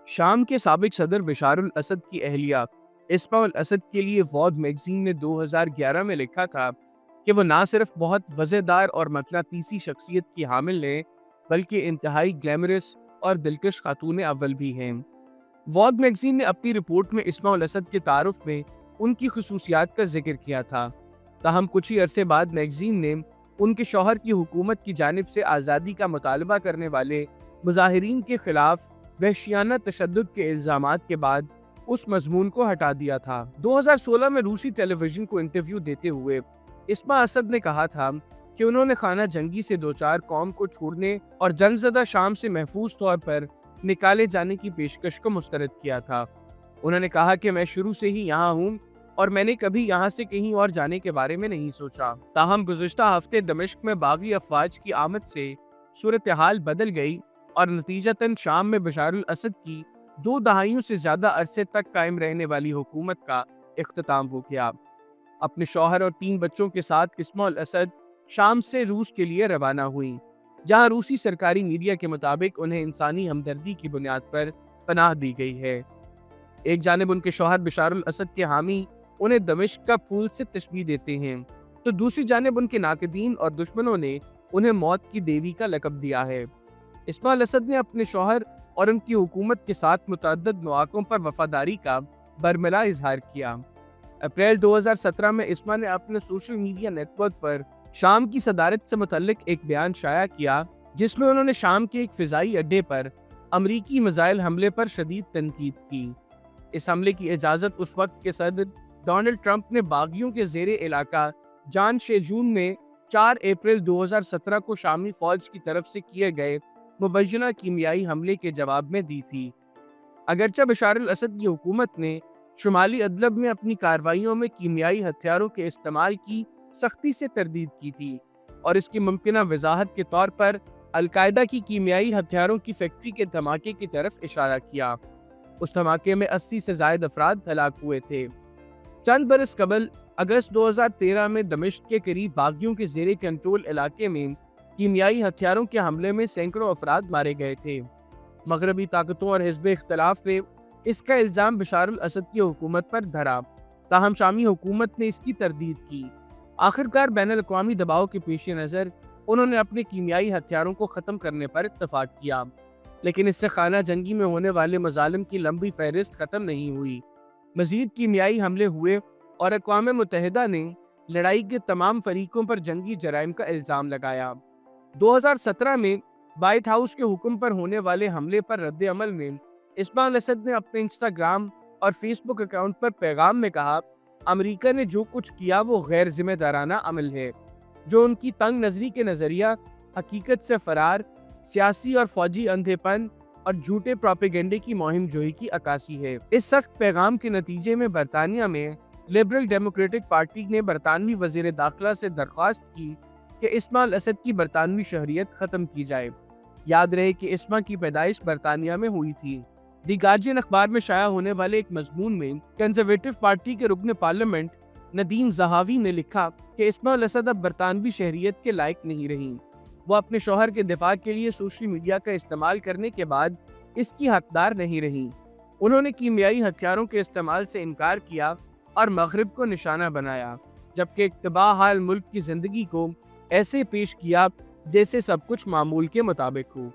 شام کے سابق صدر بشار الاسد کی اہلیہ اسماء الاسد کے لیے واد میگزین نے 2011 میں لکھا تھا کہ وہ نہ صرف بہت وزیدار اور مقناطیسی شخصیت کی حامل ہیں بلکہ انتہائی گلیمرس اور دلکش خاتون اول بھی ہیں۔ واد میگزین نے اپنی رپورٹ میں اسماء الاسد کے تعارف میں ان کی خصوصیات کا ذکر کیا تھا، تاہم کچھ ہی عرصے بعد میگزین نے ان کے شوہر کی حکومت کی جانب سے آزادی کا مطالبہ کرنے والے مظاہرین کے خلاف وحشیانہ تشدد کے الزامات کے بعد اس مضمون کو ہٹا دیا تھا۔ 2016 میں روسی ٹیلی ویژن کو انٹرویو دیتے ہوئے اسماء اسد نے کہا تھا کہ انہوں نے خانہ جنگی سے دوچار قوم کو چھوڑنے اور جنگ زدہ شام سے محفوظ طور پر نکالے جانے کی پیشکش کو مسترد کیا تھا۔ انہوں نے کہا کہ میں شروع سے ہی یہاں ہوں اور میں نے کبھی یہاں سے کہیں اور جانے کے بارے میں نہیں سوچا۔ تاہم گزشتہ ہفتے دمشق میں باغی افواج کی آمد سے صورتحال بدل گئی اور نتیجتاً شام میں بشار الاسد کی 2 دہائیوں سے زیادہ عرصے تک قائم رہنے والی حکومت کا اختتام ہو گیا۔ اپنے شوہر اور 3 بچوں کے ساتھ اسماء الاسد شام سے روس کے لیے روانہ ہوئیں، جہاں روسی سرکاری میڈیا کے مطابق انہیں انسانی ہمدردی کی بنیاد پر پناہ دی گئی ہے۔ ایک جانب ان کے شوہر بشار الاسد کے حامی انہیں دمشق کا پھول سے تشبیہ دیتے ہیں، تو دوسری جانب ان کے ناقدین اور دشمنوں نے انہیں موت کی دیوی کا لقب دیا ہے۔ اسماء الاسد نے اپنے شوہر اور ان کی حکومت کے ساتھ متعدد مواقعوں پر وفاداری کا برملا اظہار کیا۔ اپریل 2017 میں اسماء نے اپنے سوشل میڈیا نیٹ ورک پر شام کی صدارت سے متعلق ایک بیان شائع کیا، جس میں انہوں نے شام کے ایک فضائی اڈے پر امریکی میزائل حملے پر شدید تنقید کی۔ اس حملے کی اجازت اس وقت کے صدر ڈونلڈ ٹرمپ نے باغیوں کے زیر علاقہ جان شیجون میں 4 اپریل 2017 کو شامی فوج کی طرف سے کیے گئے مبینہ کیمیائی حملے کے جواب میں دی تھی۔ اگرچہ بشار الاسد کی حکومت نے شمالی ادلب میں اپنی کارروائیوں میں کیمیائی ہتھیاروں کے استعمال کی سختی سے تردید کی تھی اور اس کی ممکنہ وضاحت کے طور پر القاعدہ کی کیمیائی ہتھیاروں کی فیکٹری کے دھماکے کی طرف اشارہ کیا۔ اس دھماکے میں 80 سے زائد افراد ہلاک ہوئے تھے۔ چند برس قبل اگست 2013 میں دمشق کے قریب باغیوں کے زیر کنٹرول علاقے میں کیمیائی ہتھیاروں کے حملے میں سینکڑوں افراد مارے گئے تھے۔ مغربی طاقتوں اور حزب اختلاف نے اس کا الزام بشار الاسد کی حکومت پر دھرا، تاہم شامی حکومت نے اس کی تردید کی۔ آخرکار بین الاقوامی دباؤ کے پیش نظر انہوں نے اپنے کیمیائی ہتھیاروں کو ختم کرنے پر اتفاق کیا، لیکن اس سے خانہ جنگی میں ہونے والے مظالم کی لمبی فہرست ختم نہیں ہوئی۔ مزید کیمیائی حملے ہوئے اور اقوام متحدہ نے لڑائی کے تمام فریقوں پر جنگی جرائم کا الزام لگایا۔ 2017 میں وائٹ ہاؤس کے حکم پر ہونے والے حملے پر رد عمل میں اسماء الاسد نے اپنے انسٹاگرام اور فیس بک اکاؤنٹ پر پیغام میں کہا، امریکہ نے جو کچھ کیا وہ غیر ذمہ دارانہ عمل ہے، جو ان کی تنگ نظری کے نظریہ، حقیقت سے فرار، سیاسی اور فوجی اندھے پن اور جھوٹے پروپیگنڈے کی مہم جوئی کی عکاسی ہے۔ اس سخت پیغام کے نتیجے میں برطانیہ میں لبرل ڈیموکریٹک پارٹی نے برطانوی وزیر داخلہ سے درخواست کی کہ اسماء الاسد کی برطانوی شہریت ختم کی جائے۔ یاد رہے کہ اسماء کی پیدائش برطانیہ میں ہوئی تھی۔ دی گارجین اخبار میں شائع ہونے والے ایک مضمون میں کنزرویٹو پارٹی کے رکن پارلیمنٹ ندیم زہاوی نے لکھا کہ اسماء الاسد اب برطانوی شہریت کے لائق نہیں رہیں۔ وہ اپنے شوہر کے دفاع کے لیے سوشل میڈیا کا استعمال کرنے کے بعد اس کی حقدار نہیں رہیں۔ انہوں نے کیمیائی ہتھیاروں کے استعمال سے انکار کیا اور مغرب کو نشانہ بنایا، جبکہ اقتباء حال ملک کی زندگی کو ایسے پیش کیا جیسے سب کچھ معمول کے مطابق ہو۔